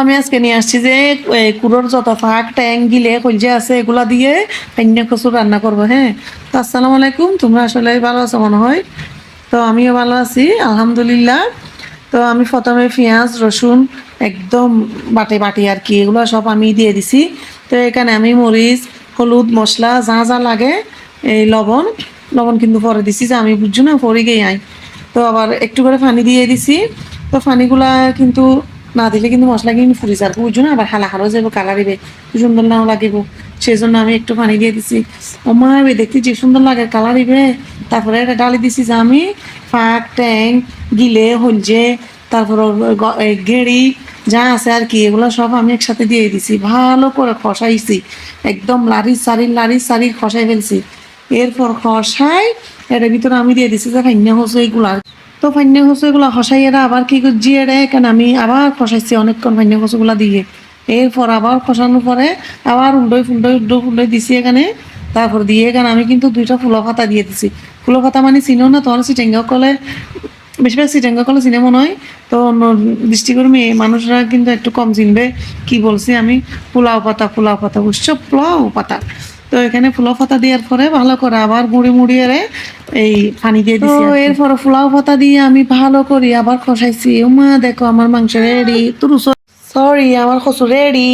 আমি আজকে নিয়ে আসছি যে কুড়োর যত ফাঁক ট্যাং গিলে কলজে আছে এগুলা দিয়ে পান্না কচু রান্না করবো। হ্যাঁ, তো আসসালামু আলাইকুম। তোমরা আসলে ভালো আছো মনে হয়। তো আমিও ভালো আছি আলহামদুলিল্লাহ। তো আমি প্রথমে পেঁয়াজ রসুন একদম বাটে বাটি আর কি এগুলো সব আমি দিয়ে দিছি। তো এখানে আমি মরিচ হলুদ মশলা যা যা লাগে, এই লবণ লবণ কিন্তু পরে দিছি, যে আমি বুঝছো না পরে গিয়ে আই। তো আবার একটু করে পানি দিয়ে দিছি। তো পানিগুলা কিন্তু না দিলে কিন্তু মশলা কিন্তু ফুরি যাবে, বুঝছো না, আবার হালা হালও যাবো, কালার দিবে, সুন্দর নাও লাগিব। সেই জন্য আমি একটু পানি দিয়ে দিছি। ও মা দেখতে যে সুন্দর লাগে, কালার দিবে। তারপরে এটা ডালি দিছি যে আমি ফাঁক ট্যাং গিলে হলজে, তারপর গেড়ি যা আছে আর কি এগুলো সব আমি একসাথে দিয়ে দিছি, ভালো করে খসাইছি, একদম লাড়ি সারি খসাই ফেলছি। এরপর খসাই এটার ভিতরে আমি দিয়ে দিছি যে ফাইন্যা হসু এগুলা। তো ফাইন্যা হসু এগুলা খসাই এরা আবার কি জিয়ে রে, কেন আমি আবার খসাইছি অনেকক্ষণ ফাইন্যা হসুগুলা দিয়ে। এরপর আবার খসানোর পরে আবার উল্টোই দিছি এখানে। তারপর দিয়ে এখানে আমি কিন্তু 2টা ফুলো পাতা দিয়ে দিছি। ফুলো পাতা মানে চিনো না তোমার, সিটেঙ্গা কলে বেশিরভাগ সিটেঙ্গা কলে চিনে মনে হয়। তো অন্য দৃষ্টিকোণ মেয়ে মানুষরা কিন্তু একটু কম চিনবে। কি বলছি আমি, পোলাও পাতা বুঝছো, পোলাও পাতা। তো এখানে পোলাও পাতা দেওয়ার পরে ভালো করে আবার মুড়িয়ে এই পানি দিয়ে দিছি। তো এরপরে পোলাও পাতা দিয়ে আমি ভালো করে আবার কষাইছি। মা দেখো আমার মাংস রেডি। সরি, আমার কচু রেডি।